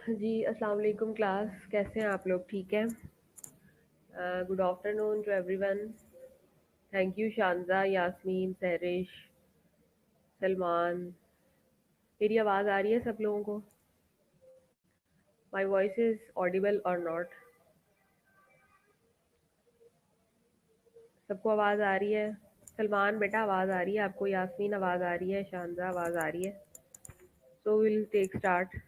जी, अस्सलाम वालेकुम क्लास, कैसे हैं आप लोग? ठीक हैं? Good afternoon to everyone. Thank you Shanza, Yasmin, Sehrish, Salman. मेरी आवाज़ आ रही है सब लोगों को? माय वॉइस इज़ ऑडिबल और नॉट? सबको आवाज़ आ रही है? सलमान बेटा आवाज़ आ रही है आपको? यास्मीन आवाज़ आ रही है? शांजा आवाज़ आ रही है? So will take start.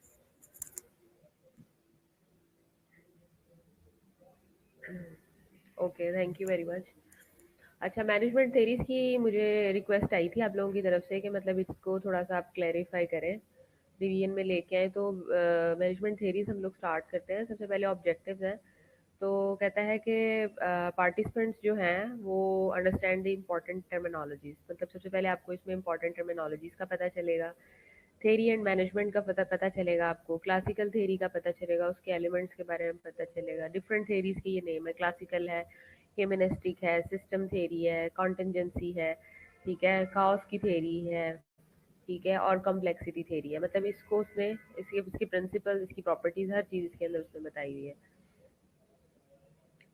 Okay, thank you very much. अच्छा, मैनेजमेंट थेरीज की मुझे रिक्वेस्ट आई थी आप लोगों की तरफ से कि मतलब इसको थोड़ा सा आप क्लैरिफाई करें, रिवीजन में लेके आए। तो मैनेजमेंट थेरीज हम लोग स्टार्ट करते हैं। सबसे पहले ऑब्जेक्टिव्स हैं। तो कहता है कि पार्टिसिपेंट्स जो हैं वो अंडरस्टैंड द इम्पॉर्टेंट टर्मिनोलॉजीज। मतलब सबसे पहले आपको इसमें इम्पॉर्टेंट टर्मिनोलॉजीज का पता चलेगा, थेरी एंड मैनेजमेंट का पता पता चलेगा आपको, क्लासिकल थेरी का पता चलेगा, उसके एलिमेंट्स के बारे में पता चलेगा। डिफरेंट थेरीज की ये नेम है, क्लासिकल है, ह्यूमनिस्टिक है, सिस्टम थेरी है, कॉन्टिजेंसी है, ठीक है, काओस की थेरी है, ठीक है, और कॉम्प्लेक्सिटी थेरी है। मतलब इसको उसने इसकी प्रिंसिपल, इसकी प्रॉपर्टीज, हर चीज़ इसके अंदर उसने बताई हुई है।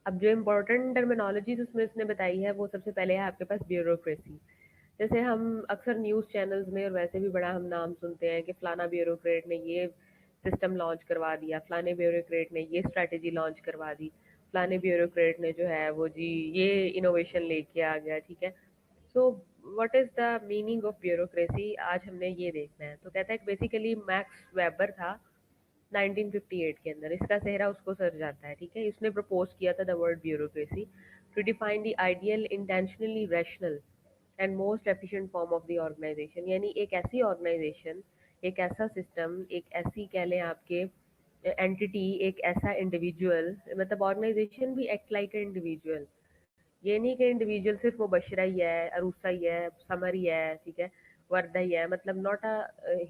अब जो इम्पोर्टेंट टर्मिनोलॉजीज उसमें उसने बताई है वो सबसे पहले है आपके पास ब्यूरोक्रेसी। जैसे हम अक्सर न्यूज़ चैनल्स में और वैसे भी बड़ा हम नाम सुनते हैं कि फलाना ब्यूरोक्रेट ने ये सिस्टम लॉन्च करवा दिया, फलाने ब्यूरोक्रेट ने ये स्ट्रैटेजी लॉन्च करवा दी, फलाने ब्यूरोक्रेट ने जो है वो जी ये इनोवेशन लेके आ गया, ठीक है। So what is the meaning of bureaucracy, आज हमने ये देखना है। तो कहता है कि बेसिकली मैक्स वेबर था 1958 के अंदर, इसका सेहरा उसको सर जाता है, ठीक है। इसने प्रपोज किया था the word bureaucracy to define the ideal, intentionally rational and most efficient form of the organisation. यानी एक ऐसी ऑर्गेनाइजेशन, एक ऐसा सिस्टम, एक ऐसी कह लें आपके एंटिटी, एक ऐसा इंडिविजुअल, मतलब ऑर्गेनाइजेशन भी एक्ट लाइक ए इंडिविजुअल। ये नहीं कि इंडिविजुअल सिर्फ मुबशरा ही है, अरूसा ही है, समर ही है, ठीक है, वर्दा ही है। मतलब not a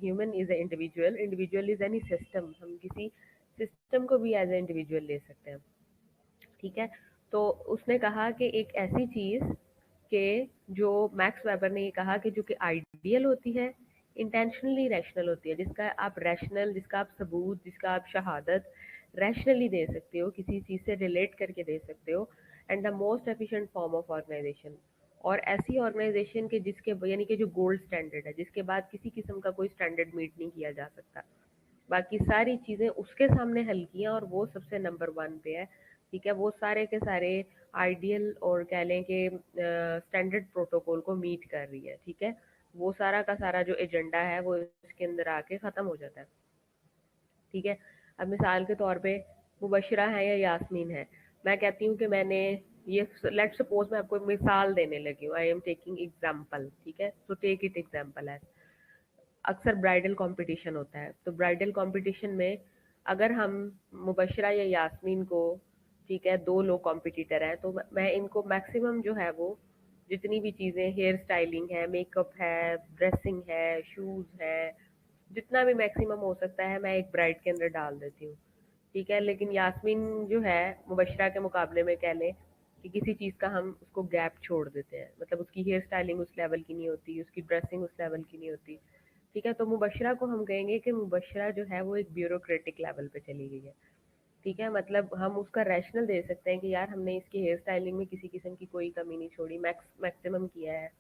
human is a individual, individual is any system. हम किसी सिस्टम को भी एज ए इंडिविजुअल ले सकते हैं, ठीक है। तो उसने कहा कि एक ऐसी चीज के जो मैक्स वेबर ने ये कहा कि जो कि आइडियल होती है, इंटेंशनली रैशनल होती है, जिसका आप रैशनल, जिसका आप सबूत, जिसका आप शहादत रैशनली दे सकते हो, किसी चीज़ से रिलेट करके दे सकते हो, and the most efficient form of organisation. और ऐसी ऑर्गेनाइजेशन के जिसके यानी कि जो गोल्ड स्टैंडर्ड है, जिसके बाद किसी किस्म का कोई स्टैंडर्ड मीट नहीं किया जा सकता, बाकी सारी चीज़ें उसके सामने हल्की हैं और वो सबसे नंबर वन पे है, ठीक है। वो सारे के सारे आइडियल और कह लें कि स्टैंडर्ड प्रोटोकॉल को मीट कर रही है, ठीक है। वो सारा का सारा जो एजेंडा है वो इसके अंदर आके ख़त्म हो जाता है, ठीक है। अब मिसाल के तौर पे मुबशरा है या यास्मीन है, मैं कहती हूँ कि मैंने ये, लेट सपोज मैं आपको एक मिसाल देने लगी हूँ, आई एम टेकिंग एग्जाम्पल, ठीक है। तो टेक इट एग्जाम्पल है, अक्सर ब्राइडल कंपटीशन होता है, तो ब्राइडल कंपटीशन में अगर हम मुबशरा या यास्मीन को, ठीक है, दो लोग कॉम्पिटिटर हैं, तो मैं इनको मैक्सिमम जो है वो जितनी भी चीज़ें, हेयर स्टाइलिंग है, मेकअप है, ड्रेसिंग है, शूज़ है, जितना भी मैक्सिमम हो सकता है मैं एक ब्राइड के अंदर डाल देती हूँ, ठीक है। लेकिन यास्मीन जो है मुबशरा के मुकाबले में कह लें कि किसी चीज़ का हम उसको गैप छोड़ देते हैं, मतलब उसकी हेयर स्टाइलिंग उस लेवल की नहीं होती, उसकी ड्रेसिंग उस लेवल की नहीं होती, ठीक है। तो मुबशरा को हम कहेंगे कि मुबशरा जो है वो एक ब्यूरोक्रेटिक लेवल पे चली गई है, ठीक है। मतलब हम उसका रैशनल दे सकते हैं कि यार हमने इसकी हेयर स्टाइलिंग में किसी किस्म की कोई कमी नहीं छोड़ी, मैक्सिमम किया है,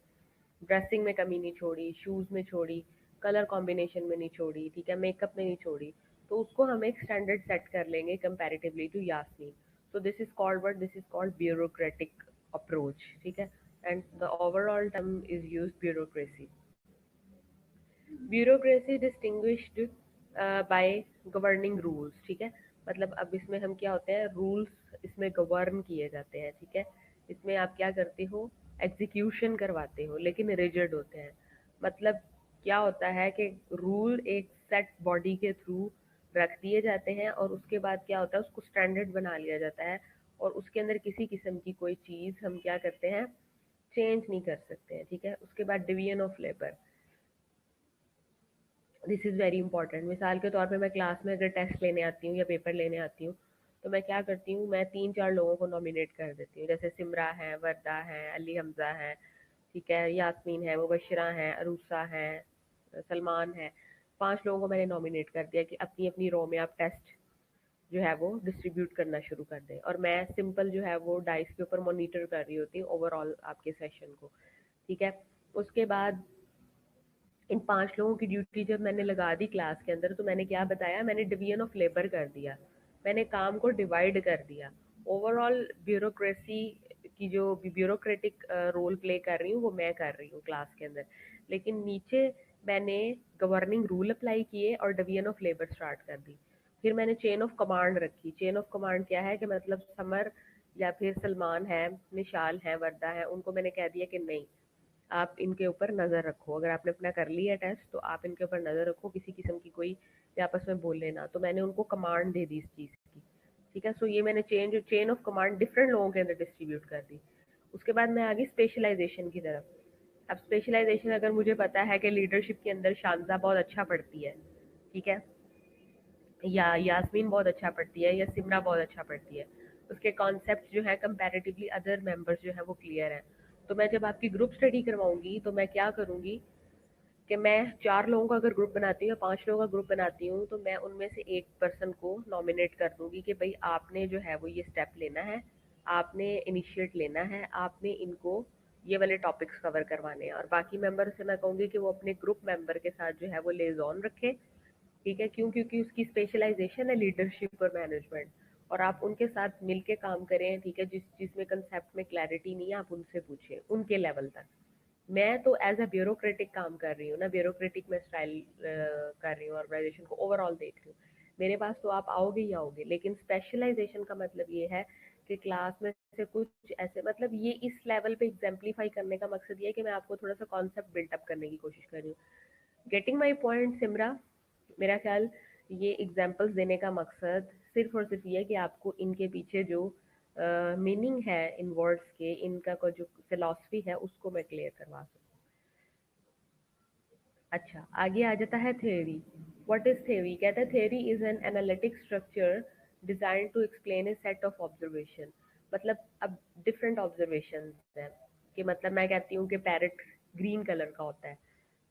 ड्रेसिंग में कमी नहीं छोड़ी, शूज़ में छोड़ी, कलर कॉम्बिनेशन में नहीं छोड़ी, ठीक है, मेकअप में नहीं छोड़ी। तो उसको हम एक स्टैंडर्ड सेट कर लेंगे comparatively to Yasmin. So this is called what, this is called bureaucratic approach, ठीक है। And the overall term is used bureaucracy. Bureaucracy distinguished by governing rules, ठीक है। मतलब अब इसमें हम क्या होते हैं, रूल्स इसमें गवर्न किए जाते हैं, ठीक है। इसमें आप क्या करते हो, एग्जीक्यूशन करवाते हो, लेकिन रिजिड होते हैं। मतलब क्या होता है कि रूल एक सेट बॉडी के थ्रू रख दिए जाते हैं और उसके बाद क्या होता है, उसको स्टैंडर्ड बना लिया जाता है और उसके अंदर किसी किस्म की कोई चीज़ हम क्या करते हैं, चेंज नहीं कर सकते हैं, ठीक है। उसके बाद division of labour, this is very important. मिसाल के तौर पे मैं क्लास में अगर टेस्ट लेने आती हूँ या पेपर लेने आती हूँ, तो मैं क्या करती हूँ, मैं तीन चार लोगों को नॉमिनेट कर देती हूँ, जैसे सिमरा है, वर्दा है, अली हमजा है, ठीक है, यास्मीन है, मुबशरा है, अरूसा है, सलमान है। 5 लोगों को मैंने नॉमिनेट कर दिया कि अपनी अपनी रो में आप टेस्ट जो है वो डिस्ट्रीब्यूट करना शुरू कर दें, और मैं सिंपल जो है वो डाइस के ऊपर मॉनिटर कर रही होती हूँ ओवरऑल आपके सेशन को। ठीक है। उसके बाद इन 5 लोगों की ड्यूटी जब मैंने लगा दी क्लास के अंदर, तो मैंने क्या बताया, मैंने डिवीजन ऑफ लेबर कर दिया, मैंने काम को डिवाइड कर दिया। ओवरऑल ब्यूरोक्रेसी की जो ब्यूरोक्रेटिक रोल प्ले कर रही हूँ वो मैं कर रही हूँ क्लास के अंदर, लेकिन नीचे मैंने गवर्निंग रूल अप्लाई किए और डिवीजन ऑफ लेबर स्टार्ट कर दी। फिर मैंने चेन ऑफ कमांड रखी। चेन ऑफ कमांड क्या है कि मतलब समर या फिर सलमान है, निशाल है, वर्दा है, उनको मैंने कह दिया कि नहीं, आप इनके ऊपर नज़र रखो, अगर आपने अपना कर लिया टेस्ट तो आप इनके ऊपर नज़र रखो, किसी किस्म की कोई ये आपस में बोले ना। तो मैंने उनको कमांड दे दी इस चीज़ की। ठीक है। सो ये मैंने चेन ऑफ कमांड डिफरेंट लोगों के अंदर डिस्ट्रीब्यूट कर दी। उसके बाद मैं आ गई स्पेशलाइजेशन की तरफ। अब स्पेशलाइजेशन, अगर मुझे पता है कि लीडरशिप के अंदर शांता बहुत अच्छा पढ़ती है, ठीक है, या यास्मीन बहुत अच्छा पढ़ती है, या सिमरा बहुत अच्छा पढ़ती है, उसके कॉन्सेप्ट जो है कंपैरेटिवली अदर मेंबर्स जो है वो क्लियर है, तो मैं जब आपकी ग्रुप स्टडी करवाऊंगी तो मैं क्या करूंगी कि मैं 4 लोगों का अगर ग्रुप बनाती हूँ या 5 लोगों का ग्रुप बनाती हूँ, तो मैं उनमें से एक पर्सन को नॉमिनेट कर दूंगी कि भाई आपने जो है वो ये स्टेप लेना है, आपने इनिशिएट लेना है, आपने इनको ये वाले टॉपिक्स कवर करवाने हैं, और बाकी मेंबर से मैं कहूँगी कि वो अपने ग्रुप मेंबर के साथ जो है वो लेजॉन रखे। ठीक है। क्यों? क्योंकि उसकी स्पेशलाइजेशन है लीडरशिप और मैनेजमेंट, और आप उनके साथ मिल के काम करें। ठीक है। जिस जिसमें कंसेप्ट में क्लैरिटी नहीं है आप उनसे पूछें उनके लेवल तक। मैं तो एज अ ब्यूरोक्रेटिक काम कर रही हूँ ना, ब्यूरोक्रेटिक में स्टाइल कर रही हूँ, ऑर्गेनाइजेशन को ओवरऑल देख रही हूँ। मेरे पास तो आप आओगे ही आओगे, लेकिन स्पेशलाइजेशन का मतलब ये है कि क्लास में से कुछ ऐसे, मतलब ये इस लेवल पे एग्जाम्पलीफाई करने का मकसद ये है कि मैं आपको थोड़ा सा कॉन्सेप्ट बिल्टअप करने की कोशिश कर रही हूँ। Getting my point Simra? मेरा ख्याल ये एग्जांपल्स देने का मकसद सिर्फ और सिर्फ ये है कि आपको इनके पीछे जो मीनिंग है इन वर्ड्स के, इनका को जो फिलॉसफी है उसको मैं क्लियर करवा सकूँ। अच्छा, आगे आ जाता है थ्योरी। What is theory? कहता है theory is an analytic structure design to explain a set of observation. मतलब अब डिफरेंट ऑब्जर्वेशन हैं, कि मतलब मैं कहती हूँ कि पैरट ग्रीन कलर का होता है,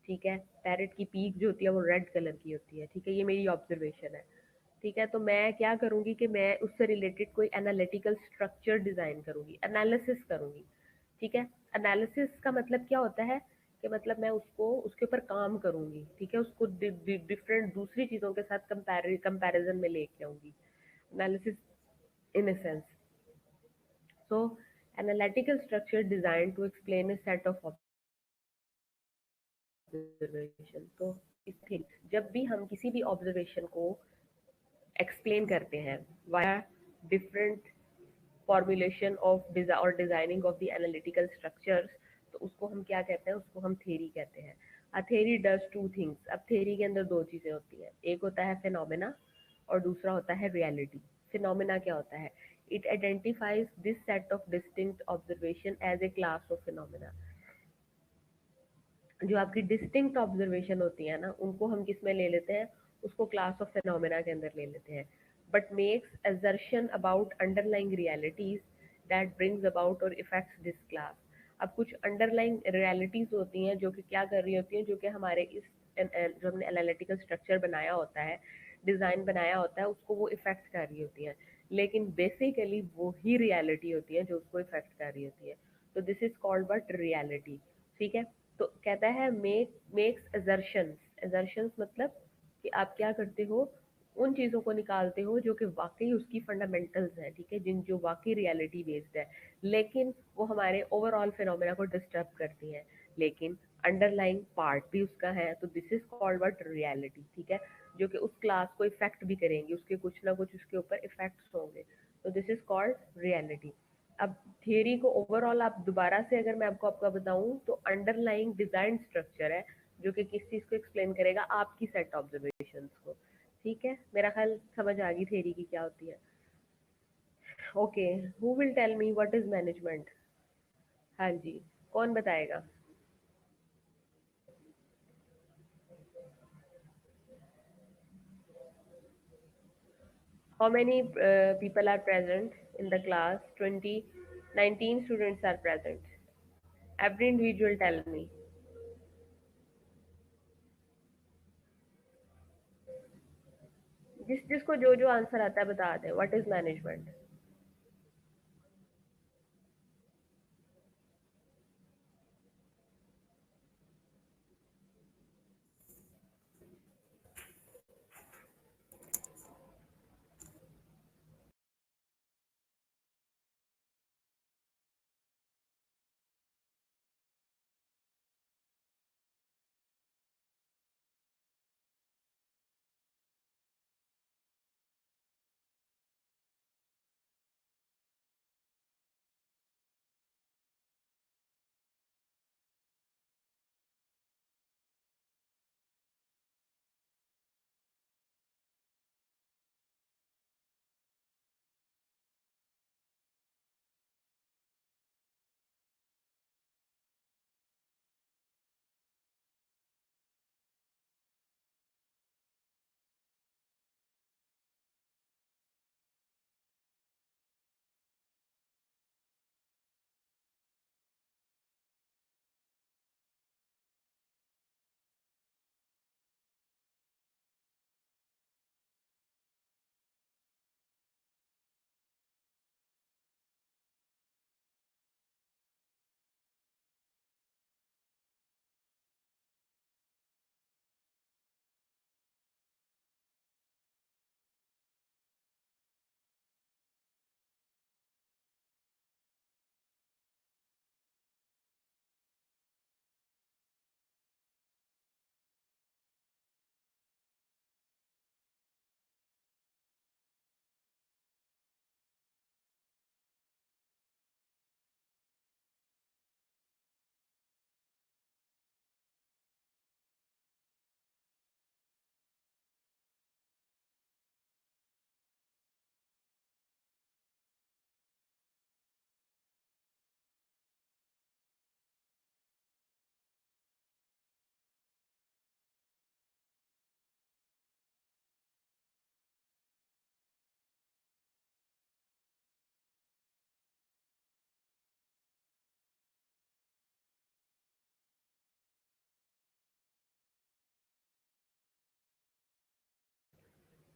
ठीक है, पैरट की पीक जो होती है वो रेड कलर की होती है, ठीक है, ये मेरी ऑब्जर्वेशन है। ठीक है। तो मैं क्या करूँगी कि मैं उससे रिलेटेड कोई एनालिटिकल स्ट्रक्चर डिज़ाइन करूँगी, एनालिसिस करूँगी। ठीक है। एनालिसिस का मतलब क्या होता है कि मतलब मैं उसको उसके ऊपर काम करूँगी, ठीक है, उसको डिफरेंट दूसरी चीज़ों के साथ कंपैरिजन में लेके आऊँगी। Analysis in a sense. So, analytical structure designed to explain a set of observation. तो इसके जब भी हम किसी भी ऑब्जर्वेशन को एक्सप्लेन करते हैं वाया डिफरेंट फॉर्मुलेशन ऑफ और designing of the analytical structures, तो उसको हम क्या कहते हैं? उसको हम थ्योरी कहते हैं। A theory does two things. अब थ्योरी के अंदर दो चीजें होती हैं, एक होता है फिनोमेना और दूसरा होता है रियलिटी। फिनोमेना क्या होता है? It identifies this set of distinct observation as a class of phenomena. जो आपकी डिस्टिंक्ट ऑब्जर्वेशन होती है ना, उनको हम किस में ले लेते हैं? उसको क्लास ऑफ फिनोमेना के अंदर ले लेते हैं, but makes assertion about underlying realities that brings about और इफेक्ट्स दिस क्लास। अब कुछ अंडरलाइंग रियलिटीज होती हैं जो कि क्या कर रही होती हैं, जो कि हमारे इस जो हमने एनालिटिकल स्ट्रक्चर बनाया होता है, डिज़ाइन बनाया होता है, उसको वो इफेक्ट कर रही होती हैं, लेकिन बेसिकली वो ही रियलिटी होती है जो उसको इफेक्ट कर रही होती है। तो this is called but reality. ठीक है। तो कहता है मेक्स assertions। assertions मतलब कि आप क्या करते हो, उन चीज़ों को निकालते हो जो कि वाकई उसकी फंडामेंटल्स हैं, ठीक है, जिन जो वाकई रियलिटी बेस्ड है, लेकिन वो हमारे ओवरऑल फिनोमेना को डिस्टर्ब करती हैं, लेकिन अंडरलाइंग पार्ट भी उसका है। तो this is called what? Reality. ठीक है। जो कि उस क्लास को इफेक्ट भी करेंगी, उसके कुछ ना कुछ उसके ऊपर इफेक्ट्स होंगे। तो दिस इज कॉल्ड रियलिटी। अब थियरी को ओवरऑल आप दोबारा से अगर मैं आपको आपका बताऊं तो अंडरलाइंग डिजाइन स्ट्रक्चर है जो कि किस चीज़ को एक्सप्लेन करेगा? आपकी सेट ऑब्जर्वेशंस को। ठीक है। मेरा ख्याल समझ आ गई थियरी की क्या होती है। Okay. Who will tell me what is management? हाँ जी, कौन बताएगा? How many people are present in the class? 20, 19 students are present. Every individual tell me. जिसको जो जो आंसर आता है बता दें, व्हाट इज मैनेजमेंट?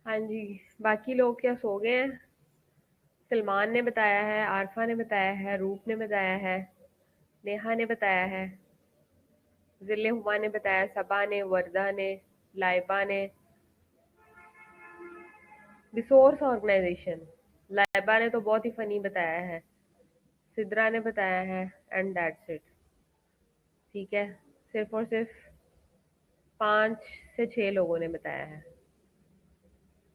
हाँ जी। बाकी लोग क्या सो गए हैं? सलमान ने बताया है, आरफा ने बताया है, रूप ने बताया है, नेहा ने बताया है, जिले हुमा ने बताया, सबा ने, वर्दा ने, लाइबा ने, रिसोर्स ऑर्गेनाइजेशन। लाइबा ने तो बहुत ही फनी बताया है। सिद्रा ने बताया है। And that's it. ठीक है। सिर्फ और सिर्फ 5 से 6 लोगों ने बताया है।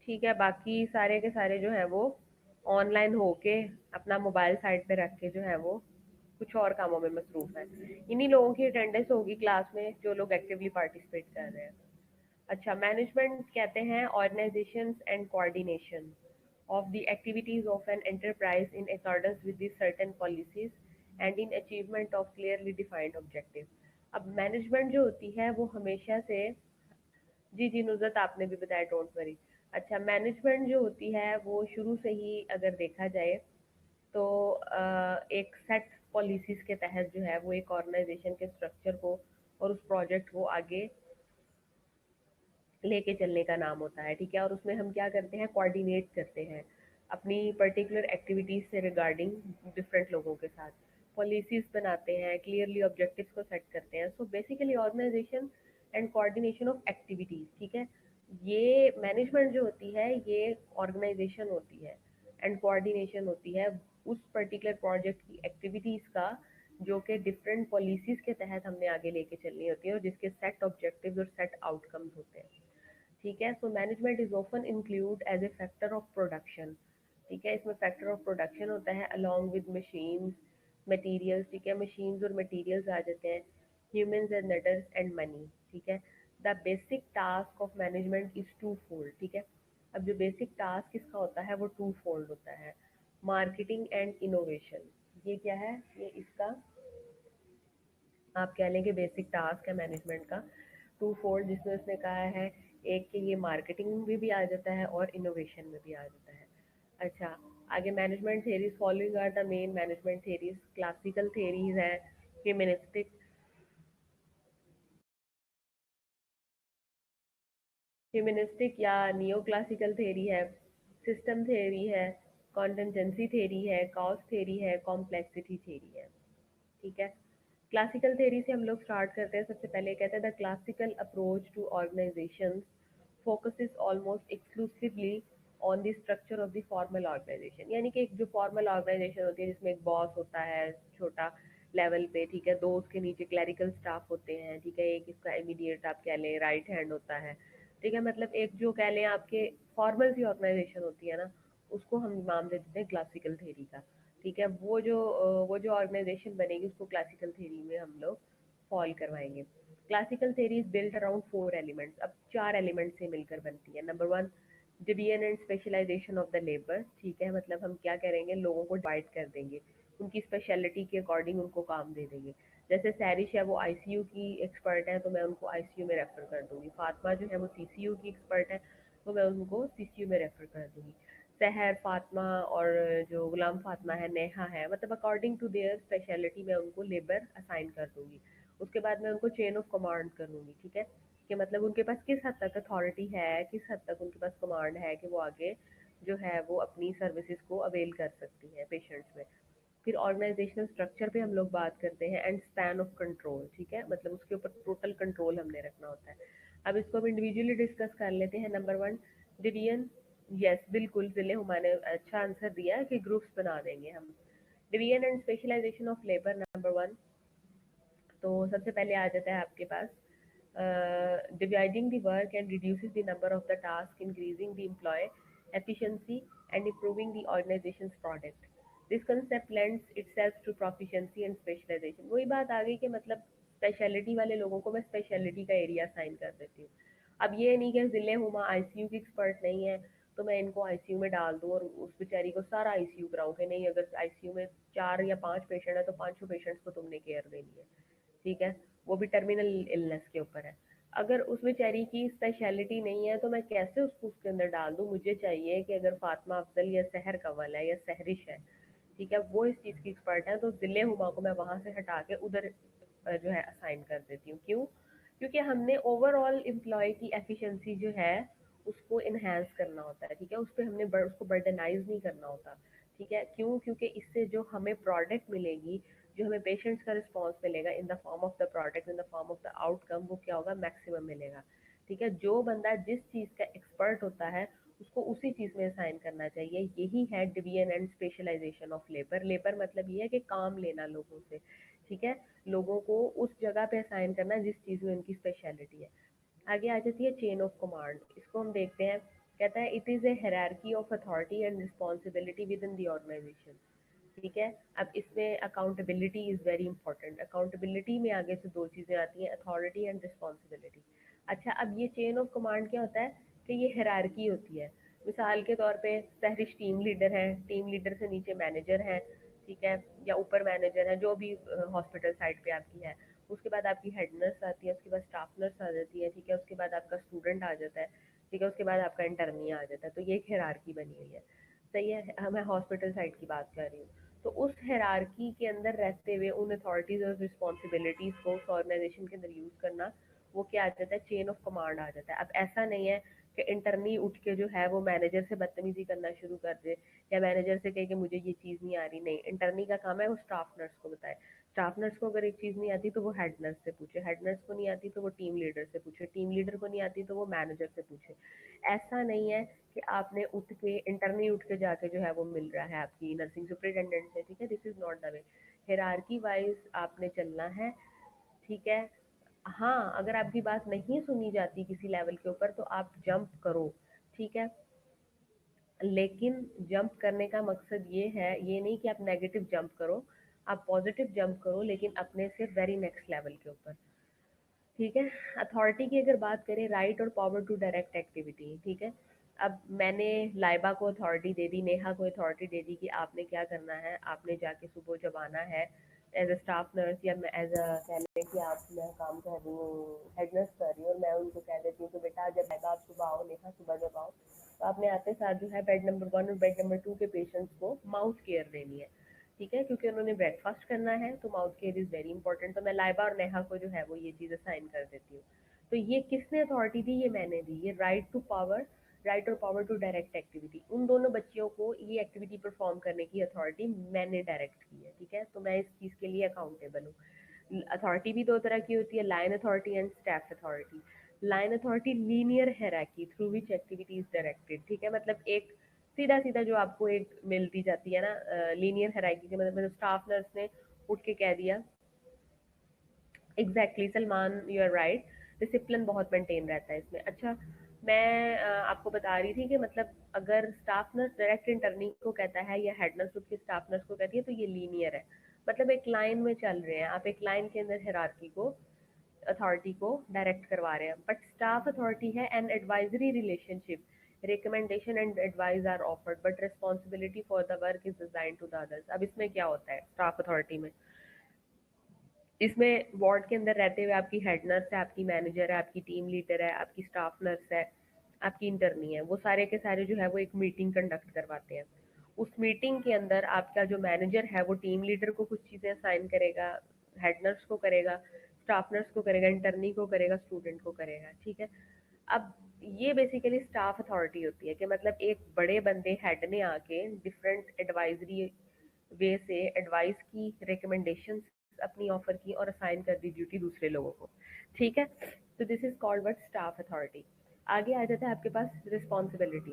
ठीक है, बाकी सारे के सारे जो है वो ऑनलाइन होके अपना मोबाइल साइड पे रख के जो है वो कुछ और कामों में मसरूफ है। इन्हीं लोगों की अटेंडेंस होगी क्लास में जो लोग एक्टिवली पार्टिसिपेट कर रहे हैं। अच्छा, मैनेजमेंट कहते हैं organisation and coordination of the activities of an enterprise in accordance with the certain policies and in achievement of clearly defined objective। अब मैनेजमेंट जो होती है वो हमेशा से, जी जी नुजरत आपने भी बताया, डोंट वरी। अच्छा, मैनेजमेंट जो होती है वो शुरू से ही अगर देखा जाए तो एक सेट पॉलिसीज के तहत जो है वो एक ऑर्गेनाइजेशन के स्ट्रक्चर को और उस प्रोजेक्ट को आगे लेके चलने का नाम होता है। ठीक है, और उसमें हम क्या करते हैं, कोऑर्डिनेट करते हैं अपनी पर्टिकुलर एक्टिविटीज से रिगार्डिंग डिफरेंट लोगों के साथ, पॉलिसीज बनाते हैं, क्लियरली ऑब्जेक्टिव्स को सेट करते हैं। So basically organisation and coordination of activities. ठीक है, ये मैनेजमेंट जो होती है ये ऑर्गेनाइजेशन होती है एंड कोऑर्डिनेशन होती है उस पर्टिकुलर प्रोजेक्ट की एक्टिविटीज का जो कि डिफरेंट पॉलिसीज के तहत हमने आगे लेके चलनी होती है और जिसके सेट ऑब्जेक्टिव्स और सेट आउटकम्स होते हैं। ठीक है, so management is often include as a factor of production. ठीक है, इसमें फैक्टर ऑफ प्रोडक्शन होता है अलॉन्ग विद मशीन्स, मटेरियल्स। ठीक है, मशीन्स और मटेरियल्स आ जाते हैं, humans and letters and money. ठीक है, the basic task of management is twofold. ठीक है, अब जो बेसिक टास्क इसका होता है वो टू फोल्ड होता है, मार्केटिंग एंड इनोवेशन। ये क्या है, ये इसका आप कह लें कि बेसिक टास्क है मैनेजमेंट का टू फोल्ड, जिसमें उसने कहा है एक कि ये मार्केटिंग में भी आ जाता है और इनोवेशन में भी आ जाता है। अच्छा, आगे management theories following are the main management theories. Classical theories है, ह्यूमनिस्टिक ह्यूमनिस्टिक या नियो क्लासिकल थेरी है, सिस्टम थेरी है, कॉन्टिजेंसी थेरी है, कॉज थेरी है, कॉम्प्लेक्सिटी थेरी है। ठीक है। क्लासिकल थेरी से हम लोग स्टार्ट करते हैं। सबसे पहले कहते हैं the classical approach to organisations focuses almost exclusively on the structure of the formal organisation, यानी कि एक जो फॉर्मल ऑर्गेनाइजेशन होती है जिसमें एक बॉस होता है छोटा लेवल पे, ठीक है, दो उसके नीचे क्लरिकल स्टाफ होते हैं, ठीक है, एक इसका इमीडिएट आप कह लें राइट हैंड होता है, ठीक है, मतलब एक जो कह लें आपके फॉर्मल सी ऑर्गेनाइजेशन होती है ना, उसको हम नाम दे देते हैं क्लासिकल थेरी का। ठीक है, वो जो ऑर्गेनाइजेशन बनेगी उसको क्लासिकल थेरी में हम लोग फॉल करवाएंगे। Classical theory is built around 4 elements, अब 4 एलिमेंट से मिलकर बनती है। Number 1, division and specialisation of the labour. ठीक है, मतलब हम क्या करेंगे, लोगों को डिवाइड कर देंगे, उनकी स्पेशलिटी के अकॉर्डिंग उनको काम दे देंगे। जैसे सैरिश है वो आईसीयू की एक्सपर्ट है तो मैं उनको आईसीयू में रेफर कर दूंगी। फातिमा जो है वो सीसीयू की एक्सपर्ट है तो मैं उनको सीसीयू में रेफर कर दूंगी। सहर, फातिमा और जो गुलाम फातिमा है, नेहा है, मतलब अकॉर्डिंग टू देयर स्पेशलिटी मैं उनको लेबर असाइन कर दूंगी। उसके बाद मैं उनको चेन ऑफ कमांड करूंगी। ठीक है, कि मतलब उनके पास किस हद तक अथॉरिटी है, किस हद तक उनके पास कमांड है कि वो आगे जो है वो अपनी सर्विसेज को अवेल कर सकती है पेशेंट्स में। फिर ऑर्गेनाइजेशनल स्ट्रक्चर पे हम लोग बात करते हैं एंड स्पैन ऑफ कंट्रोल। ठीक है, मतलब उसके ऊपर टोटल कंट्रोल हमने रखना होता है। अब इसको हम इंडिविजुअली डिस्कस कर लेते हैं। Number 1, division. यस, बिल्कुल जिले हुमाने अच्छा आंसर दिया है कि ग्रुप्स बना देंगे हम। Division and specialisation of labour, number 1। तो सबसे पहले आ जाता है आपके पास dividing the work and reducing the number of the task, increasing the employ efficiency and improving the organization's product. This concept lends itself to proficiency and specialization. वही बात आ गई कि मतलब स्पेशलिटी वाले लोगों को मैं स्पेशलिटी का एरिया साइन कर देती हूँ। अब ये नहीं कि जिले हुमा आईसीयू की एक्सपर्ट नहीं है तो मैं इनको आईसीयू में डाल दूँ और उस बेचारी को सारा आईसीयू कराऊँ कि नहीं, अगर आईसीयू में 4 या 5 पेशेंट है तो पांचों पेशेंट्स को तुमने केयर देनी है। ठीक है, वो भी टर्मिनल इलनेस के ऊपर है। अगर उस बेचारी की स्पेशलिटी नहीं है तो मैं कैसे उसको उसके अंदर डाल दूँ। मुझे चाहिए कि अगर फातिमा अफजल या सहर कंवल है या सहरिश है, ठीक है, वो इस चीज़ की एक्सपर्ट है तो जिले हुमा को मैं वहाँ से हटा के उधर जो है असाइन कर देती हूँ। क्यों? क्योंकि हमने ओवरऑल एम्प्लॉय की एफिशिएंसी जो है उसको इन्हेंस करना होता है। ठीक है, उस पर हमने उसको बर्डनाइज नहीं करना होता। ठीक है, क्यों? क्योंकि इससे जो हमें प्रोडक्ट मिलेगी, जो हमें पेशेंट्स का रिस्पॉन्स मिलेगा in the form of the product, in the form of the outcome, वो क्या होगा, मैक्सिमम मिलेगा। ठीक है, जो बंदा जिस चीज़ का एक्सपर्ट होता है उसको उसी चीज़ में असाइन करना चाहिए। यही है division and specialisation of labour. Labour मतलब ये है कि काम लेना लोगों से। ठीक है, लोगों को उस जगह पे असाइन करना जिस चीज़ में उनकी स्पेशलिटी है। आगे आ जाती है चेन ऑफ कमांड। इसको हम देखते हैं। कहता है it is a hierarchy of authority and responsibility within the organisation. ठीक है, अब इसमें accountability is very important. Accountability में आगे से दो चीज़ें आती हैं, अथॉरिटी एंड रिस्पॉन्सिबिलिटी। अच्छा, अब ये चेन ऑफ कमांड क्या होता है कि ये हायरार्की होती है। मिसाल के तौर पे सहरिश टीम लीडर है, टीम लीडर से नीचे मैनेजर है, ठीक है, या ऊपर मैनेजर है, जो भी हॉस्पिटल साइड पे आपकी है। उसके बाद आपकी हेड नर्स आती है, उसके बाद स्टाफ नर्स आ जाती है, ठीक है, उसके बाद आपका स्टूडेंट आ जाता है, ठीक है, उसके बाद आपका इंटर्नी आ जाता है। तो ये एक हायरार्की बनी हुई है। सही है, मैं हॉस्पिटल साइड की बात कर रही हूँ। तो उस हायरार्की के अंदर रहते हुए उन अथॉरिटीज और रिस्पॉन्सिबिलिटीज को उस ऑर्गेनाइजेशन के अंदर यूज करना, वो क्या आ जाता है, चेन ऑफ कमांड आ जाता है। अब ऐसा नहीं है कि इंटरनी उठ के जो है वो मैनेजर से बदतमीजी करना शुरू कर दे या मैनेजर से कहे कि मुझे ये चीज़ नहीं आ रही। नहीं, इंटरनी का काम है वो स्टाफ नर्स को बताए। स्टाफ नर्स को अगर एक चीज़ नहीं आती तो वो हेड नर्स से पूछे, हेड नर्स को नहीं आती तो वो टीम लीडर से पूछे, टीम लीडर को नहीं आती तो वो मैनेजर से पूछे। ऐसा नहीं है कि आपने उठ के इंटरनी उठ के जाके जो है वो मिल रहा है आपकी नर्सिंग सुपरिटेंडेंट से। ठीक है, this is not the way. Hierarchy wise आपने चलना है। ठीक है, हाँ, अगर आपकी बात नहीं सुनी जाती किसी लेवल के ऊपर तो आप जंप करो। ठीक है, लेकिन जंप करने का मकसद ये है, ये नहीं कि आप नेगेटिव जंप करो, आप पॉजिटिव जंप करो लेकिन अपने से वेरी नेक्स्ट लेवल के ऊपर। ठीक है, अथॉरिटी की अगर बात करें, राइट और पावर टू डायरेक्ट एक्टिविटी। ठीक है, अब मैंने लाइबा को अथॉरिटी दे दी, नेहा को अथॉरिटी दे दी कि आपने क्या करना है, आपने जाके सुबह जब आना है एज अ स्टाफ नर्स या एज अ कह लें कि आप, मैं काम कर रही हूँ, हेड नर्स कर रही हूँ और मैं उनको कह देती हूँ कि बेटा जब आएगा आप सुबह आओ, नेहा सुबह जब आओ तो आपने आते साथ जो है बेड नंबर 1 और बेड नंबर 2 के पेशेंट्स को माउथ केयर देनी है। ठीक है, क्योंकि उन्होंने ब्रेकफास्ट करना है तो mouth care is very important. तो मैं लाइबा और नेहा को जो है वो ये चीज़ असाइन कर देती हूँ। तो ये किसने अथॉरिटी दी? ये मैंने दी। ये राइट टू पावर, राइट और पावर टू डायरेक्ट एक्टिविटी, उन दोनों बच्चियों को ये एक्टिविटी परफॉर्म करने की अथॉरिटी मैंने डायरेक्ट की है, ठीक है। तो मैं इस चीज़ के लिए अकाउंटेबल हूँ। अथॉरिटी भी दो तरह की होती है, line authority and staff authority. Line authority linear hierarchy through which activity is directed, ठीक है। मतलब एक सीधा सीधा जो आपको एक मिलती जाती है ना, लीनियर हायरार्की के मतलब स्टाफ नर्स ने उठ के कह दिया, exactly Salman, you are right, discipline बहुत मेंटेन रहता है इसमें। अच्छा, मैं आपको बता रही थी कि मतलब अगर स्टाफ नर्स डायरेक्ट इंटर्नी को कहता है या हेड नर्स उसके स्टाफ नर्स को कहती है तो ये लीनियर है, मतलब एक लाइन में चल रहे हैं आप, एक लाइन के अंदर हायरार्की को, अथॉरिटी को डायरेक्ट करवा रहे हैं। बट स्टाफ अथॉरिटी है an advisory relationship, recommendation and advice are offered but responsibility for the work is assigned to the others. अब इसमें क्या होता है स्टाफ अथॉरिटी में? इसमें वार्ड के अंदर रहते हुए आपकी हेड नर्स है, आपकी मैनेजर है, आपकी टीम लीडर है, आपकी स्टाफ नर्स है, आपकी इंटर्नी है, वो सारे के सारे जो है वो एक मीटिंग कंडक्ट करवाते हैं। उस मीटिंग के अंदर आपका जो मैनेजर है वो टीम लीडर को कुछ चीज़ें असाइन करेगा, हेड नर्स को करेगा, स्टाफ नर्स को करेगा, इंटर्नी को करेगा, स्टूडेंट को करेगा, ठीक है। अब ये बेसिकली स्टाफ अथॉरिटी होती है कि मतलब एक बड़े बंदे हेड ने आके डिफरेंट एडवाइजरी वे से एडवाइस की, रिकमेंडेशन अपनी ऑफर की और असाइन कर दी ड्यूटी दूसरे लोगों को, ठीक है। तो this is called what staff authority. आगे आ जाता है आपके पास रिस्पॉन्सिबिलिटी।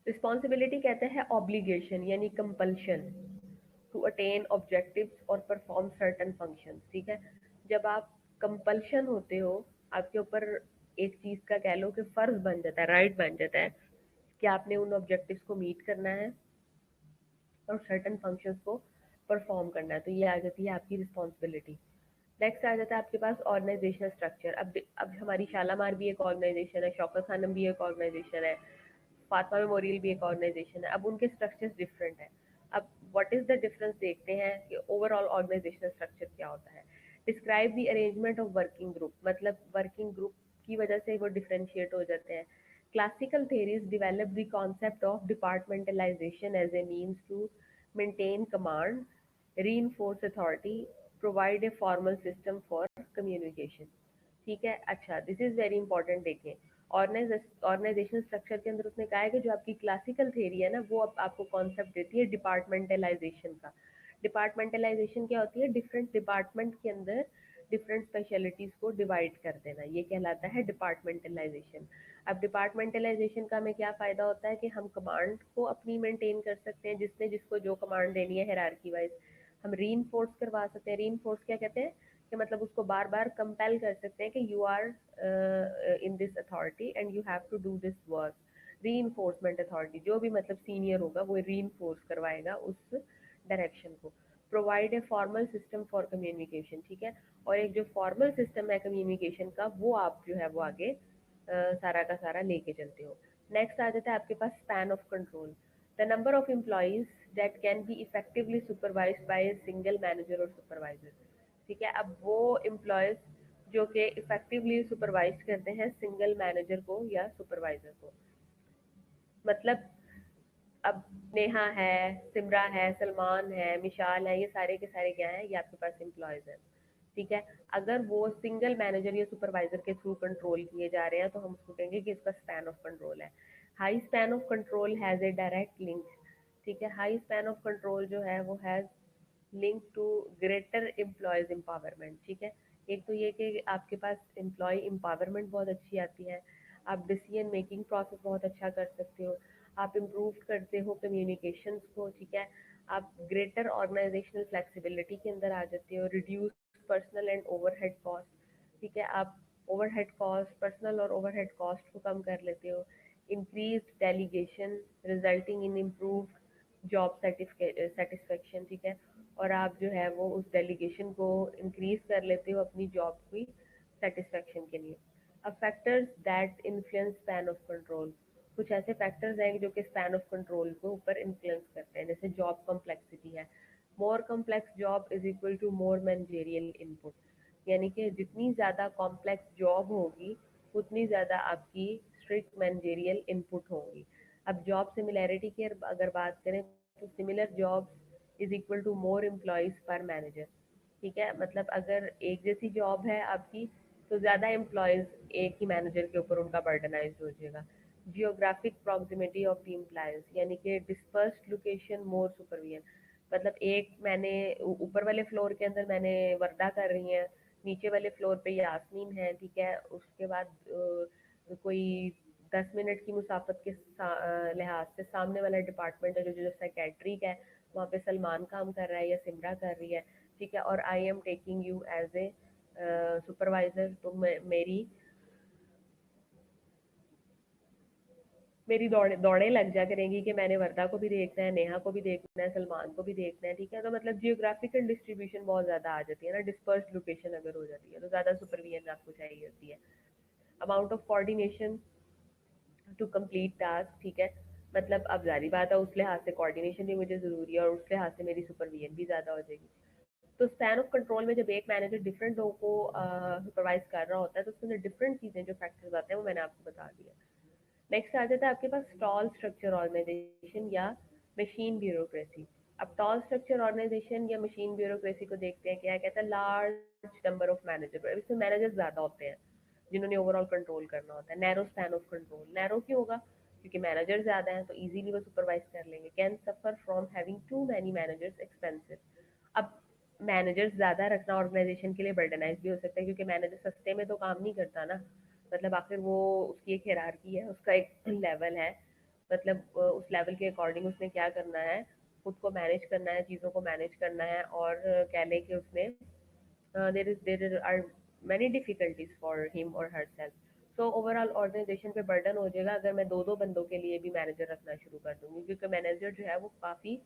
रिस्पॉन्सिबिलिटी कहते हैं ऑब्लिगेशन यानी कंपल्शन टू अटेन ऑब्जेक्टिव्स और परफॉर्म सर्टन फंक्शंस, ठीक है। जब आप कंपल्शन होते हो, आपके ऊपर एक चीज का कह लो कि फर्ज बन जाता है, राइट बन जाता है कि आपने उन ऑब्जेक्टिव्स को मीट करना है और सर्टन फंक्शंस को परफॉर्म करना है, तो ये आ जाती है आपकी रिस्पॉन्सिबिलिटी। नेक्स्ट आ जाता है आपके पास ऑर्गेनाइजेशनल स्ट्रक्चर। अब हमारी शालामार भी एक ऑर्गेनाइजेशन है, शौकत खानम भी एक ऑर्गेनाइजेशन है, फातिमा मेमोरियल भी एक ऑर्गेनाइजेशन है। अब उनके स्ट्रक्चर्स डिफरेंट हैं। अब व्हाट इज द डिफरेंस देखते हैं कि ओवरऑल ऑर्गेनाइजेशनल स्ट्रक्चर क्या होता है। Describe the arrangement of working group, मतलब वर्किंग ग्रुप की वजह से वो डिफरेंशिएट हो जाते हैं। Classical theories develop the concept of departmentalization as a means to maintain command, reinforce authority, provide a formal system for communication, ठीक है। अच्छा, दिस इज वेरी इंपॉर्टेंट। देखें, ऑर्गेनाइजेशन स्ट्रक्चर के अंदर उसने कहा है कि जो आपकी क्लासिकल थेरी है ना, वो अब आपको कॉन्सेप्ट देती है डिपार्टमेंटलाइजेशन का। डिपार्टमेंटलाइजेशन क्या होती है? डिफरेंट डिपार्टमेंट के अंदर डिफरेंट स्पेशलिटीज को डिवाइड कर देना, ये कहलाता है डिपार्टमेंटलाइजेशन। अब डिपार्टमेंटलाइजेशन का हमें क्या फ़ायदा होता है कि हम कमांड को अपनी मेंटेन कर सकते हैं, जिसने जिसको जो कमांड देनी है हायरार्की वाइज। हम रीइंफोर्स करवा सकते हैं। रीइंफोर्स क्या कहते हैं? कि मतलब उसको बार बार कंपेल कर सकते हैं कि you are in this authority and you have to do this work. Reinforcement authority, जो भी मतलब सीनियर होगा वो रीइंफोर्स करवाएगा उस डायरेक्शन को। Provide a formal system for communication, ठीक है। और एक जो फॉर्मल सिस्टम है कम्युनिकेशन का, वो आप जो है वो आगे सारा का सारा लेके चलते हो। नेक्स्ट आ जाता है आपके पास span of control, the number of employees that can be effectively supervised by a single manager और सुपरवाइजर, ठीक है। अब वो एम्प्लॉयज जो कि इफेक्टिवली सुपरवाइज करते हैं सिंगल मैनेजर को या सुपरवाइजर को, मतलब अब नेहा है, सिमरा है, सलमान है, मिशाल है, ये सारे के सारे क्या हैं? ये आपके पास एम्प्लॉयज हैं, ठीक है। अगर वो सिंगल मैनेजर या सुपरवाइजर के थ्रू कंट्रोल किए जा रहे हैं तो हम उसको कहेंगे कि इसका स्पैन ऑफ कंट्रोल है। High span of control has a direct link, ठीक है। हाई स्पैन ऑफ कंट्रोल जो है वो has link to greater employees empowerment, ठीक है। एक तो ये कि आपके पास एम्प्लॉय एम्पावरमेंट बहुत अच्छी आती है, आप डिसीजन मेकिंग प्रोसेस बहुत अच्छा कर सकते हो, आप इम्प्रूव करते हो कम्युनिकेशंस को, ठीक है। आप ग्रेटर ऑर्गेनाइजेशनल फ्लेक्सिबिलिटी के अंदर आ जाते हो, reduce personal and overhead cost, ठीक है। आप ओवरहेड कॉस्ट, पर्सनल और ओवरहेड कॉस्ट को कम कर लेते हो। Increase delegation resulting in improve job satisfaction, ठीक है। और आप जो है वो उस डेलीगेशन को इंक्रीज कर लेते हो अपनी जॉब की सेटिस्फेक्शन के लिए। अब factors that influence span of control, कुछ ऐसे फैक्टर्स हैं जो कि स्पैन ऑफ कंट्रोल को ऊपर इन्फ्लुएंस करते हैं, जैसे जॉब कॉम्प्लेक्सिटी है। More complex job is equal to more managerial input, यानी कि जितनी ज़्यादा कॉम्प्लेक्स जॉब होगी उतनी ज़्यादा आपकी स्ट्रिक्ट मैनेजरियल इनपुट होंगी। अब जॉब सिमिलैरिटी की अगर बात करें तो similar job is equal to more employees per manager, ठीक है, मतलब अगर एक जैसी जॉब है आपकी, तो ज़्यादा एम्प्लॉयज़ एक ही मैनेजर के ऊपर उनका बर्डनाइज हो जाएगा। Geographic proximity of the employees, यानी कि डिस्पर्स्ड लोकेशन मोर सुपरविजन। मतलब एक मैंने ऊपर वाले फ्लोर के अंदर मैंने वर्दा कर रही हैं, नीचे वाले फ्लोर पे यास्मीन है, ठीक है, उसके बाद कोई 10 मिनट की मुसाफत के लिहाज से सामने वाला डिपार्टमेंट है जो साइकेट्रिक है, वहाँ पे सलमान काम कर रहा है या सिमरा कर रही है, ठीक है, और I am taking you as a supervisor. तो मेरी मेरी दौड़े दौड़े लग जा करेंगी कि मैंने वर्दा को भी देखना है, नेहा को भी देखना है, सलमान को भी देखना है, ठीक है। तो मतलब जियोग्राफिकल डिस्ट्रीब्यूशन बहुत ज़्यादा आ जाती है ना, डिस्पर्स्ड लोकेशन अगर हो जाती है तो ज़्यादा सुपरविजन आपको चाहिए होती है। Amount of coordination to complete task, ठीक है, मतलब अब जारी बात है उस लिहाज से कोऑर्डिनेशन भी मुझे ज़रूरी है और उस लिहाज से मेरी सुपरविजन भी ज़्यादा हो जाएगी। तो स्पैन ऑफ कंट्रोल में जब एक मैनेजर डिफरेंट लोगों को सुपरवाइज कर रहा होता है तो उसके अंदर डिफरेंट चीज़ें जो फैक्टर्स आते हैं वो मैंने आपको बता दिया। नेक्स्ट आ जाता है आपके पास टॉल स्ट्रक्चर ऑर्गेनाइजेशन या मशीन ब्यूरोक्रेसी। अब टॉल स्ट्रक्चर ऑर्गेनाइजेशन या मशीन ब्यूरोक्रेसी को देखते हैं, क्या कहता है, लार्ज नंबर ऑफ मैनेजर, इसमें मैनेजर ज़्यादा होते हैं जिन्होंने ओवरऑल कंट्रोल करना होता है। Narrow span of control, narrow क्यों होगा, क्योंकि मैनेजर ज़्यादा हैं तो इजीली वो सुपरवाइज कर लेंगे। Can suffer from having too many managers expensive. अब मैनेजर्स ज़्यादा रखना ऑर्गेनाइजेशन के लिए बर्डनाइज भी हो सकता है, क्योंकि मैनेजर सस्ते में तो काम नहीं करता ना, मतलब आखिर वो उसकी एक हायरार्की है, उसका एक लेवल है, मतलब उस लेवल के अकॉर्डिंग उसने क्या करना है, खुद को मैनेज करना है, चीज़ों को मैनेज करना है, और कह लें कि उसने there are many difficulties for him और herself. So overall organisation पे बर्डन हो जाएगा अगर मैं दो दो बंदों के लिए भी मैनेजर रखना शुरू कर दूंगी, क्योंकि मैनेजर जो है वो काफ़ी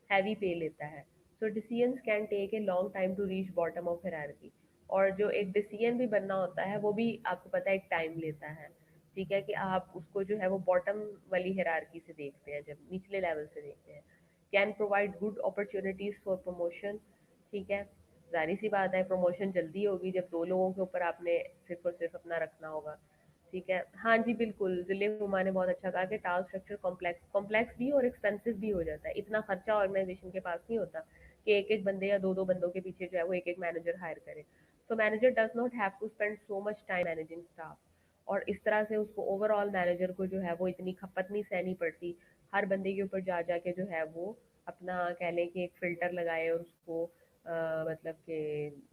हैवी पे लेता है। So decisions can take a long time to reach bottom of hierarchy. और जो एक डिसीजन भी बनना होता है वो भी आपको पता है एक टाइम लेता है, ठीक है, कि आप उसको जो है वो बॉटम वाली हायरार्की से देखते हैं, जब निचले लेवल से देखते हैं। Can provide good opportunities for promotion, ठीक है, जारी सी बात है प्रमोशन जल्दी होगी जब दो लोगों के ऊपर आपने सिर्फ और सिर्फ अपना रखना होगा, ठीक है। हाँ जी बिल्कुल, जिले हुमा ने बहुत अच्छा कहा कि टास्क स्ट्रक्चर कॉम्प्लेक्स कॉम्प्लेक्स भी और एक्सपेंसिव भी हो जाता है। इतना खर्चा ऑर्गेनाइजेशन के पास नहीं होता कि एक एक बंदे या दो दो बंदों के पीछे जो है वो एक एक मैनेजर हायर करे। तो manager does not have to spend so much time managing staff, और इस तरह से उसको ओवरऑल मैनेजर को जो है वो इतनी खपत नहीं सहनी पड़ती हर बंदे के ऊपर जा जाके जो है वो अपना कह लें कि एक फ़िल्टर लगाए और उसको मतलब कि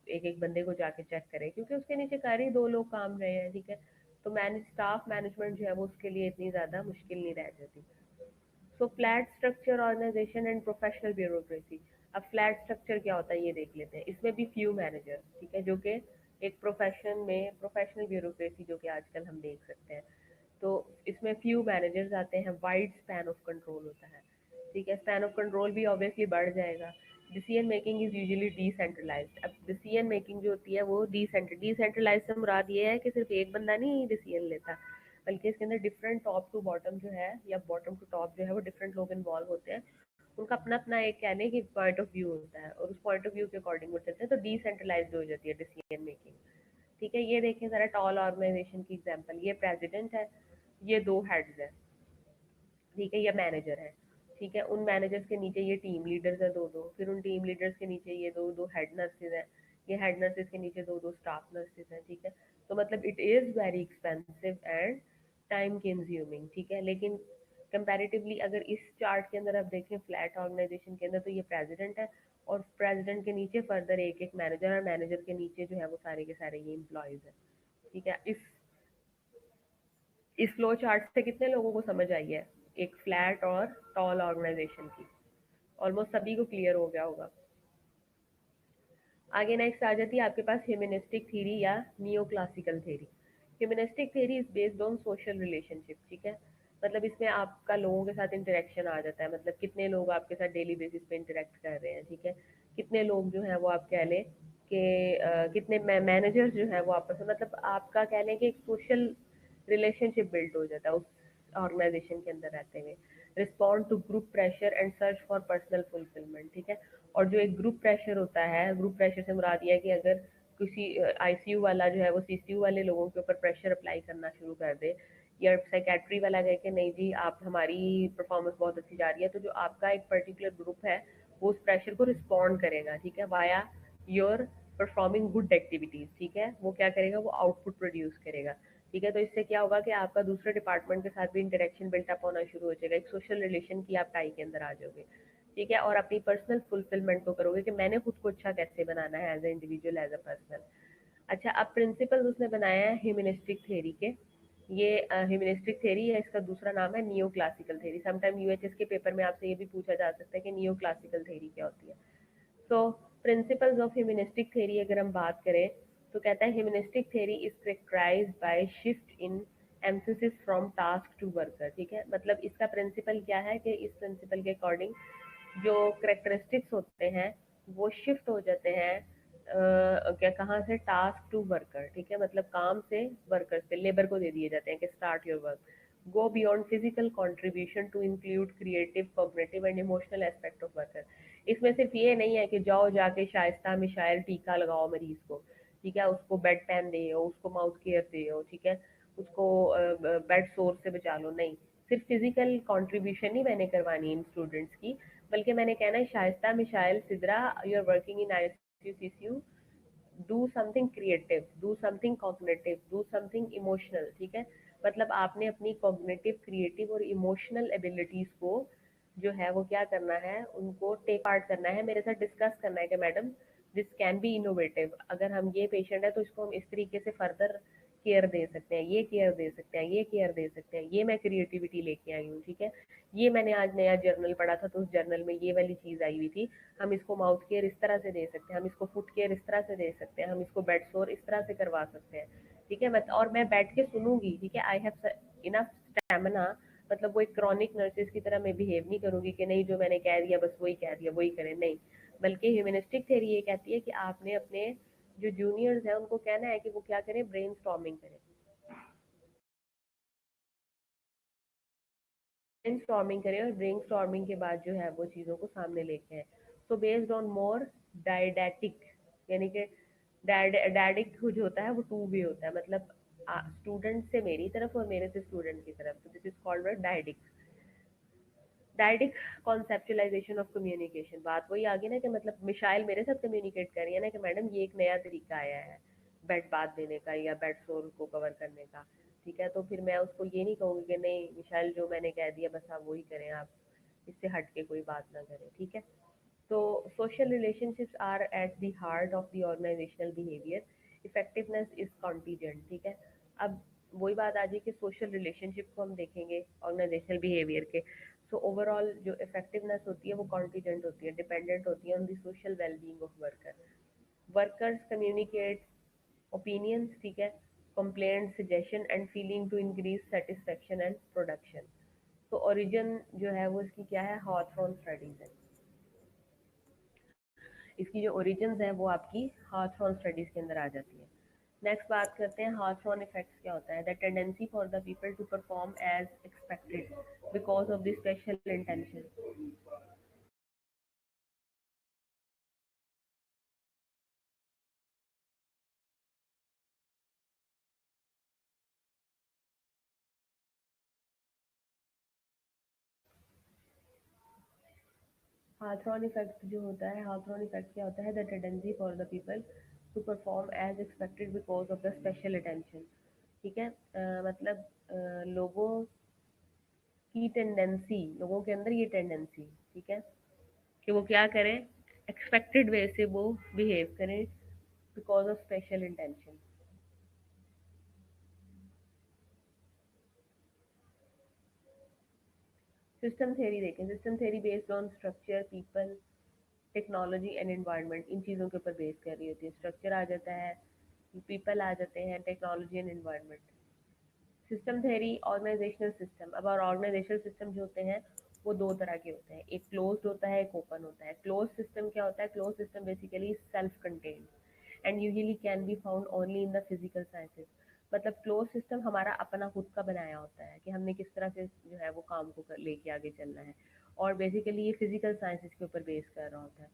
एक एक बंदे को जाके चेक करे, क्योंकि उसके नीचे कर ही दो लोग काम रहे हैं, ठीक है। तो स्टाफ मैनेजमेंट जो है वो उसके लिए इतनी ज़्यादा मुश्किल नहीं रह जाती। So flat structure organisation and professional bureaucracy. अब फ्लैट स्ट्रक्चर क्या होता है ये देख लेते हैं। इसमें भी फ्यू मैनेजर, ठीक है, जो कि एक प्रोफेशन में प्रोफेशनल ब्यूरोक्रेसी जो कि आजकल हम देख सकते हैं। तो इसमें फ्यू मैनेजर्स आते हैं, वाइड स्पैन ऑफ कंट्रोल होता है, ठीक है, स्पैन ऑफ कंट्रोल भी ऑब्वियसली बढ़ जाएगा। Decision making is usually decentralised. अब डिसीजन मेकिंग जो होती है वो डिसेंट्रलाइज से मुराद ये है कि सिर्फ एक बंदा नहीं डिसीजन लेता, बल्कि इसके अंदर डिफरेंट टॉप टू बॉटम जो है या बॉटम टू टॉप जो है वो डिफरेंट लोग इन्वॉल्व होते हैं। उनका अपना अपना एक कहने की पॉइंट ऑफ व्यू होता है और उस पॉइंट ऑफ व्यू के अकॉर्डिंग वो चलते हैं, तो डिसेंट्रलाइज हो जाती है डिसीजन मेकिंग, ठीक है। ये देखें ज़रा टॉल ऑर्गेनाइजेशन की एग्जांपल, ये प्रेसिडेंट है, ये दो हेड्स हैं, ठीक है, ये मैनेजर है, ठीक है, उन मैनेजर्स के नीचे ये टीम लीडर्स हैं दो दो, फिर उन टीम लीडर्स के नीचे ये दो दो हेड नर्सेज हैं, ये हेड नर्सेज के नीचे दो दो स्टाफ नर्सेज हैं, ठीक है। तो मतलब it is very expensive and time consuming, ठीक है। लेकिन कंपैरेटिवली अगर इस चार्ट के अंदर आप देखें फ्लैट ऑर्गेनाइजेशन के अंदर, तो ये प्रेसिडेंट है और प्रेसिडेंट के नीचे फर्दर एक एक मैनेजर, और मैनेजर के नीचे जो है वो सारे के सारे ये एम्प्लॉयज़ हैं, ठीक है। इस फ्लो चार्ट से कितने लोगों को समझ आई है एक फ्लैट और टॉल ऑर्गेनाइजेशन की? ऑलमोस्ट सभी को क्लियर हो गया होगा। आगे नेक्स्ट आ जाती है आपके पास ह्यूमनिस्टिक थ्योरी या neo classical theory. Humanistic theory is based on social relationship, ठीक है, मतलब इसमें आपका लोगों के साथ इंटरेक्शन आ जाता है, मतलब कितने लोग आपके साथ डेली बेसिस पे इंटरेक्ट कर रहे हैं, ठीक है, कितने लोग जो हैं वो आप कह लें कि कितने मैनेजर्स जो हैं वो आपस में, मतलब आपका कह लें कि एक सोशल रिलेशनशिप बिल्ड हो जाता है उस ऑर्गेनाइजेशन के अंदर रहते हुए। Respond to group pressure and search for personal fulfilment, ठीक है। और जो एक ग्रुप प्रेशर होता है, ग्रुप प्रेशर से मुराद ये है कि अगर किसी आईसीयू वाला जो है वो सीसीयू वाले लोगों के ऊपर प्रेशर अप्लाई करना शुरू कर दे, या साइकेट्री वाला कहे कि नहीं जी आप हमारी परफॉर्मेंस बहुत अच्छी जा रही है, तो जो आपका एक पर्टिकुलर ग्रुप है वो उस प्रेशर को रिस्पॉन्ड करेगा, ठीक है, via your performing good activities, ठीक है, वो क्या करेगा, वो आउटपुट प्रोड्यूस करेगा। ठीक है, तो इससे क्या होगा कि आपका दूसरे डिपार्टमेंट के साथ भी इंटरेक्शन बिल्टअप होना शुरू हो जाएगा, एक सोशल रिलेशन की आप टाई के अंदर आ जाओगे। ठीक है, और अपनी पर्सनल फुलफिलमेंट को करोगे कि मैंने खुद को अच्छा कैसे बनाना है as a individual, as a person. अच्छा, अब प्रिंसिपल उसने बनाया है ह्यूमनिस्टिक थ्योरी के। ये ह्यूमनिस्टिक थ्योरी है, इसका दूसरा नाम है neo classical theory. Sometime UHS के पेपर में आपसे ये भी पूछा जा सकता है कि नियो क्लासिकल थ्योरी क्या होती है। So principles of humanistic theory अगर हम बात करें, तो कहता है humanistic theory is characterised by shift in emphasis from task to worker. ठीक है, मतलब इसका प्रिंसिपल क्या है कि इस प्रिंसिपल के अकॉर्डिंग जो करेक्टरिस्टिक्स होते हैं वो शिफ्ट हो जाते हैं क्या, कहाँ से, टास्क टू वर्कर। ठीक है, मतलब काम से वर्कर से लेबर को दे दिए जाते हैं कि start your work, go beyond physical contribution to include creative, cognitive and emotional aspect of worker. इसमें सिर्फ ये नहीं है कि जाओ जाके शाइस्ता मिशाइल टीका लगाओ मरीज को, ठीक है, उसको बेड पैन दे हो, उसको माउथ केयर दे हो, ठीक है, उसको बेड सोर से बचा लो, नहीं। सिर्फ फिजिकल कंट्रीब्यूशन नहीं मैंने करवानी इन स्टूडेंट्स की, बल्कि मैंने कहना है Shaista Mishail Sidra, you are working in ICU, do something creative, do something cognitive, do something emotional. ठीक है, मतलब आपने अपनी कॉग्निटिव, क्रिएटिव और इमोशनल एबिलिटीज को जो है वो क्या करना है, उनको टेक पार्ट करना है, मेरे साथ डिस्कस करना है कि madam this can be innovative, अगर हम ये पेशेंट है तो इसको हम इस तरीके से फर्दर केयर दे सकते हैं, ये केयर दे सकते हैं, ये केयर दे सकते हैं, ये मैं क्रिएटिविटी लेके आई हूँ। ठीक है, ये मैंने आज नया जर्नल पढ़ा था तो उस जर्नल में ये वाली चीज़ आई हुई थी, हम इसको माउथ केयर इस तरह से दे सकते हैं, हम इसको फुट केयर इस तरह से दे सकते हैं, हम इसको बेड सोर इस तरह से करवा सकते हैं। ठीक है, मत और मैं बैठ के सुनूंगी, ठीक है, आई हैव इनफ स्टेमिना, मतलब वो एक क्रॉनिक नर्सेज की तरह मैं बिहेव नहीं करूंगी कि नहीं जो मैंने कह दिया बस वही कह दिया वही करें, नहीं। बल्कि ह्यूमनिस्टिक थ्योरी ये कहती है कि आपने अपने जो जूनियर्स हैं उनको कहना है कि वो क्या करें, ब्रेन स्टॉर्मिंग करें। ब्रेन स्टॉर्मिंग करें और ब्रेन स्टॉर्मिंग के बाद जो है वो चीज़ों को सामने लेके आए। सो बेस्ड ऑन मोर डायडेटिक, यानी कि डायडिक जो होता है वो टू वे होता है, मतलब स्टूडेंट से मेरी तरफ और मेरे से स्टूडेंट की तरफ, तो this is called dyadic. Dyadic conceptualisation of communication, बात वही आ गई ना कि मतलब मिशाइल मेरे साथ कम्युनिकेट कर रही है ना कि मैडम ये एक नया तरीका आया है बेड बाथ देने का या बेड सोर को कवर करने का। ठीक है, तो फिर मैं उसको ये नहीं कहूँगी कि नहीं मिशाइल जो मैंने कह दिया बस आप वही करें, आप इससे हट के कोई बात ना करें। ठीक है, तो social relationships are at the heart of the organisational behaviour, effectiveness is contingent. ठीक है, अब वही बात आ जाए कि सोशल रिलेशनशिप को हम देखेंगे ऑर्गेनाइजेशनल बिहेवियर के, सो ओवरऑल जो इफेक्टिवनेस होती है वो कॉन्टीजेंट होती है, डिपेंडेंट होती है on the social wellbeing of worker. Workers communicate opinions, ठीक है, complaint, suggestion and feeling to increase satisfaction and production. तो ओरिजिन जो है वो इसकी क्या है, हॉथरॉन स्टडीज है। इसकी जो ओरिजिन्स हैं वो आपकी हाथरॉन स्टडीज के अंदर आ जाती है। नेक्स्ट बात करते हैं हाथरॉन इफेक्ट्स क्या होता है। The tendency for the people to perform as expected because of the special intention. Hawthorne effect जो होता है, हाथरॉन इफेक्ट क्या होता है, the tendency for the people to perform as expected because of the special attention. ठीक है, मतलब लोगों की टेंडेंसी, लोगों के अंदर ये टेंडेंसी, ठीक है, कि वो क्या करें, एक्सपेक्टेड वे से वो बिहेव करें because of special intention. System theory देखें, system theory based on structure, people, technology and environment, इन चीज़ों के ऊपर बेस कर रही होती है। स्ट्रक्चर आ जाता है, पीपल आ जाते हैं, technology and environment. System theory organisational system, अब और ऑर्गेनाइजेशनल सिस्टम जो होते हैं वो दो तरह के होते हैं, एक क्लोज्ड होता है, एक ओपन होता है। क्लोज सिस्टम क्या होता है, close system basically self contained and usually can be found only in the physical sciences. मतलब क्लोज सिस्टम हमारा अपना खुद का बनाया होता है कि हमने किस तरह से जो है वो काम को लेके आगे चलना है, और बेसिकली ये फिजिकल साइंसेज के ऊपर बेस कर रहा होता है।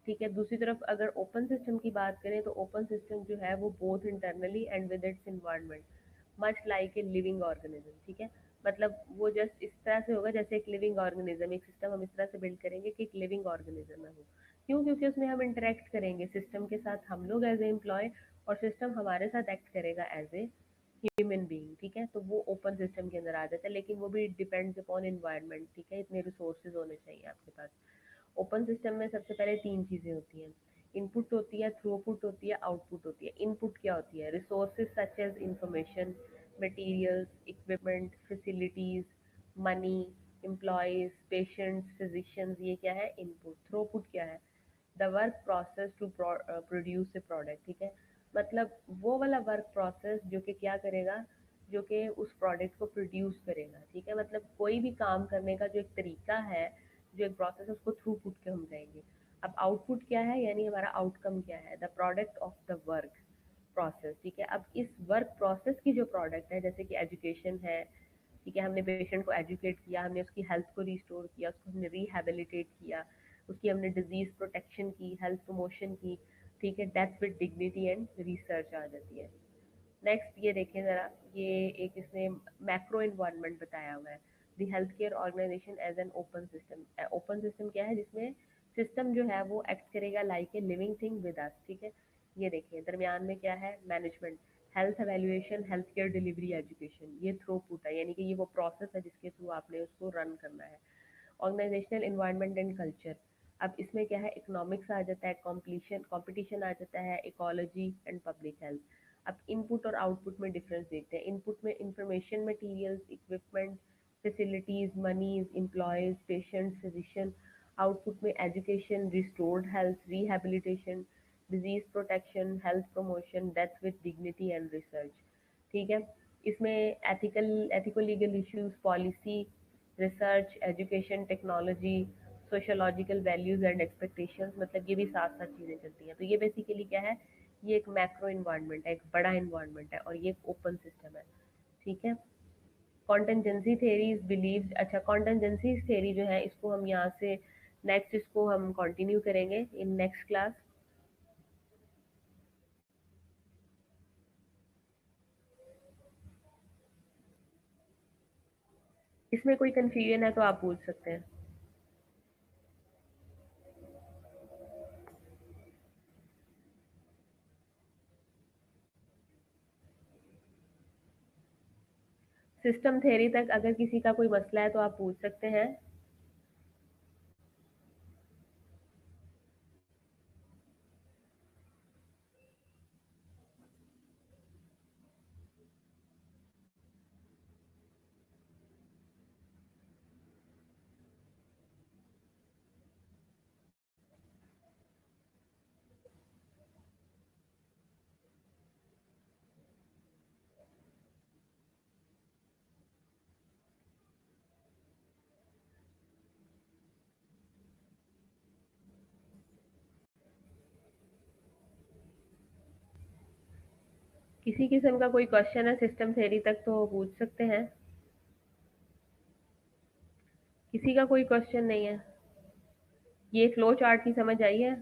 ठीक है, दूसरी तरफ अगर ओपन सिस्टम की बात करें तो ओपन सिस्टम जो है वो both internally and with its environment much like a living organism. ठीक है, मतलब वो जस्ट इस तरह से होगा जैसे एक लिविंग ऑर्गेनिज्म, एक सिस्टम हम इस तरह से बिल्ड करेंगे कि एक लिविंग ऑर्गेनिज्म है वो, क्यों? क्योंकि उसमें हम इंटरेक्ट करेंगे सिस्टम के साथ, हम लोग एज ए एम्प्लॉय, और सिस्टम हमारे साथ एक्ट करेगा एज ए ह्यूमन बीइंग, ठीक है? तो वो ओपन सिस्टम के अंदर आ जाता है, लेकिन वो भी डिपेंड्स अपॉन एनवायरनमेंट, ठीक है? इतने रिसोर्सेज होने चाहिए आपके पास। ओपन सिस्टम में सबसे पहले तीन चीजें होती हैं। इनपुट होती है, थ्रूपुट होती है, आउटपुट होती है। इनपुट क्या होती है? Resources such as information, materials, equipment, facilities, money, employees, patients, physicians, ये क्या है? इनपुट। थ्रूपुट क्या है? The work process to produce a product, ठीक है? मतलब वो वाला वर्क प्रोसेस जो कि क्या करेगा, जो कि उस प्रोडक्ट को प्रोड्यूस करेगा, ठीक है? मतलब कोई भी काम करने का जो एक तरीका है, जो एक प्रोसेस है, उसको थ्रू पुट के हम कहेंगे। अब आउटपुट क्या है, यानी हमारा आउटकम क्या है? The product of the work process, ठीक है? अब इस वर्क प्रोसेस की जो प्रोडक्ट है, जैसे कि एजुकेशन है, ठीक है? हमने पेशेंट को एजुकेट किया, हमने उसकी हेल्थ को रिस्टोर किया, उसको हमने रिहेबिलिटेट किया, उसकी हमने डिजीज प्रोटेक्शन की, हेल्थ प्रमोशन की, ठीक है? Death with dignity and research आ जाती है। नेक्स्ट ये देखें ज़रा, ये एक इसने मैक्रो इन्वायरमेंट बताया हुआ है। The health care organisation as an open system. Open system क्या है? जिसमें सिस्टम जो है वो एक्ट करेगा like a living thing with us, ठीक है? ये देखिए दरमियान में क्या है? Management, health evaluation, health care delivery, education, ये थ्रूपुट है, यानी कि ये वो प्रोसेस है जिसके थ्रू आपने उसको रन करना है। ऑर्गेनाइजेशनल इन्वायरमेंट एंड कल्चर, अब इसमें क्या है? इकोनॉमिक्स आ जाता है, कॉम्पिटिशन कॉम्पिटिशन आ जाता है, इकोलॉजी एंड पब्लिक हेल्थ। अब इनपुट और आउटपुट में डिफरेंस देखते हैं। इनपुट में information, materials, equipment, facilities, monies, employees, patients, physician. Output में education, restored health, rehabilitation, disease protection, health promotion, death with dignity and research, ठीक है? इसमें ethical legal issues, policy, research, education, technology, sociological values and expectations, मतलब ये भी साथ साथ चीज़ें चलती हैं। तो ये बेसिकली क्या है? ये एक मैक्रो इन्वायरमेंट है, एक बड़ा इन्वायरमेंट है, और ये एक ओपन सिस्टम है, ठीक है? कॉन्टेंजेंसी थेरीज बिलीव्ड, अच्छा कॉन्टेंजेंसी थेरी जो है इसको हम यहाँ से नेक्स्ट इसको हम कंटिन्यू करेंगे इन नेक्स्ट क्लास। इसमें कोई कंफ्यूजन है तो आप पूछ सकते हैं। सिस्टम थेरी तक अगर किसी का कोई मसला है तो आप पूछ सकते हैं। किसी किस्म का कोई क्वेश्चन है सिस्टम थ्योरी तक तो पूछ सकते हैं। किसी का कोई क्वेश्चन नहीं है? ये फ्लो चार्ट की समझ आई है?